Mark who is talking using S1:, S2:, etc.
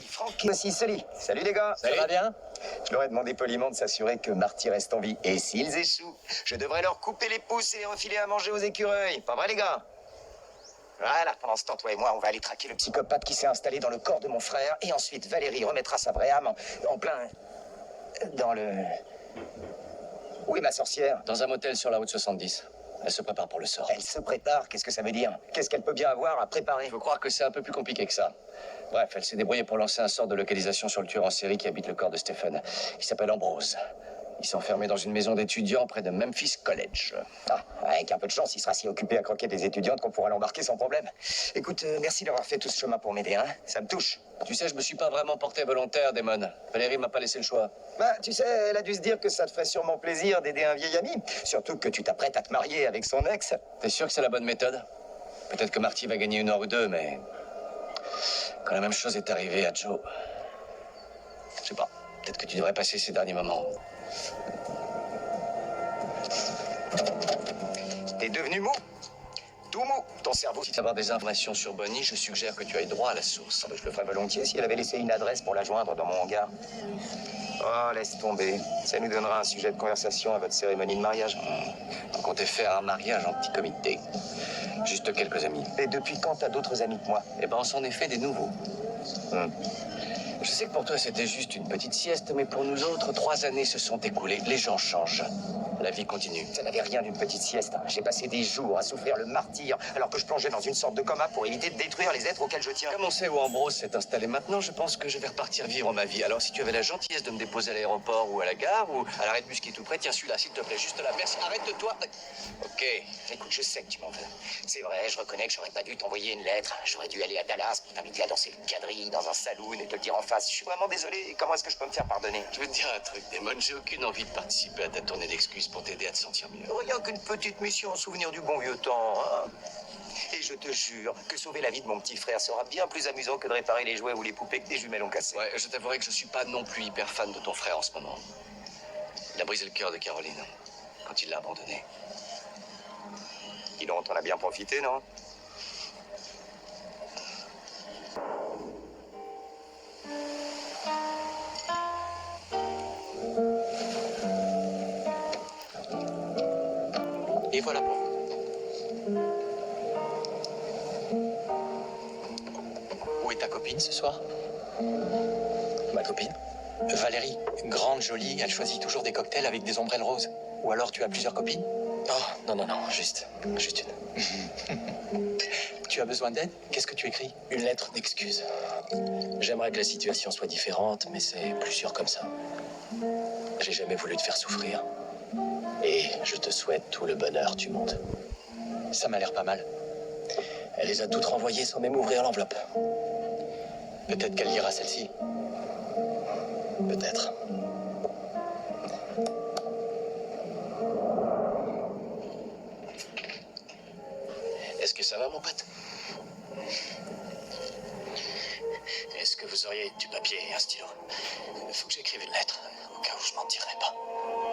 S1: Franck et aussi Sully. Salut les gars.
S2: Ça va bien?
S1: Je leur ai demandé poliment de s'assurer que Marty reste en vie. Et s'ils échouent, je devrais leur couper les pouces et les refiler à manger aux écureuils. Pas vrai les gars? Voilà, pendant ce temps, toi et moi, on va aller traquer le psychopathe qui s'est installé dans le corps de mon frère. Et ensuite, Valérie remettra sa vraie âme en plein... dans le... Où est ma sorcière?
S2: Dans un motel sur la route 70. Elle se prépare pour le sort.
S1: Elle se prépare, qu'est-ce que ça veut dire? Qu'est-ce qu'elle peut bien avoir à préparer?
S2: Il faut croire que c'est un peu plus compliqué que ça. Bref, elle s'est débrouillée pour lancer un sort de localisation sur le tueur en série qui habite le corps de Stephen. Il s'appelle Ambrose. Il s'est enfermé dans une maison d'étudiants près de Memphis College.
S1: Ah, avec un peu de chance, il sera si occupé à croquer des étudiantes qu'on pourra l'embarquer sans problème. Écoute, merci d'avoir fait tout ce chemin pour m'aider, hein. Ça me touche.
S2: Tu sais, je me suis pas vraiment porté volontaire, Damon. Valérie m'a pas laissé le choix.
S1: Bah, tu sais, elle a dû se dire que ça te ferait sûrement plaisir d'aider un vieil ami. Surtout que tu t'apprêtes à te marier avec son ex.
S2: T'es sûr que c'est la bonne méthode? Peut-être que Marty va gagner 1 heure ou 2, mais... quand la même chose est arrivée à Joe... je sais pas, peut-être que tu devrais passer ces derniers moments.
S1: T'es devenu mou. Tout mou. Ton cerveau...
S2: Si tu veux avoir des informations sur Bonnie, je suggère que tu ailles droit à la source.
S1: Je le ferais volontiers si elle avait laissé une adresse pour la joindre dans mon hangar. Oh, laisse tomber. Ça nous donnera un sujet de conversation à votre cérémonie de mariage.
S2: On comptait faire un mariage en petit comité. Juste quelques amis.
S1: Et depuis quand t'as d'autres amis que moi?
S2: Eh ben, on s'en est fait des nouveaux. Je sais que pour toi, c'était juste une petite sieste, mais pour nous autres, 3 années se sont écoulées. Les gens changent. La vie continue.
S1: Ça n'avait rien d'une petite sieste. J'ai passé des jours à souffrir le martyre, alors que je plongeais dans une sorte de coma pour éviter de détruire les êtres auxquels je tiens.
S2: Comme on sait où Ambrose s'est installé maintenant, je pense que je vais repartir vivre ma vie. Alors, si tu avais la gentillesse de me déposer à l'aéroport ou à la gare ou à l'arrêt de bus qui est tout près, tiens celui-là, s'il te plaît, juste là. Merci, arrête-toi. Ok.
S1: Écoute, je sais que tu m'en veux. C'est vrai, je reconnais que j'aurais pas dû t'envoyer une lettre. J'aurais dû aller à Dallas pour t'inviter à danser le quadrille dans un saloon et te le dire en face. Je suis vraiment désolé. Comment est-ce que je peux me faire pardonner?
S2: Je veux te dire un truc, Damon, j'ai aucune envie de participer à ta tournée d'excuses pour t'aider à te sentir mieux.
S1: Rien qu'une petite mission en souvenir du bon vieux temps, hein. Et je te jure que sauver la vie de mon petit frère sera bien plus amusant que de réparer les jouets ou les poupées que tes jumelles ont cassées.
S2: Ouais, je t'avouerai que je suis pas non plus hyper fan de ton frère en ce moment. Il a brisé le cœur de Caroline quand il l'a abandonné.
S1: Dis donc, t'en as bien profité, non?
S2: Et voilà pour vous. Où est ta copine ce soir? Ma copine? Valérie, grande, jolie, elle choisit toujours des cocktails avec des ombrelles roses. Ou alors tu as plusieurs copines? Oh, non, juste une. Tu as besoin d'aide? Qu'est-ce que tu écris? Une lettre d'excuse. J'aimerais que la situation soit différente, mais c'est plus sûr comme ça. J'ai jamais voulu te faire souffrir. Et je te souhaite tout le bonheur du monde. Ça m'a l'air pas mal. Elle les a toutes renvoyées sans même ouvrir l'enveloppe. Peut-être qu'elle lira celle-ci. Peut-être. Est-ce que ça va, mon pote? Est-ce que vous auriez du papier et un stylo? Il faut que j'écrive une lettre, au cas où je m'en tirerai pas.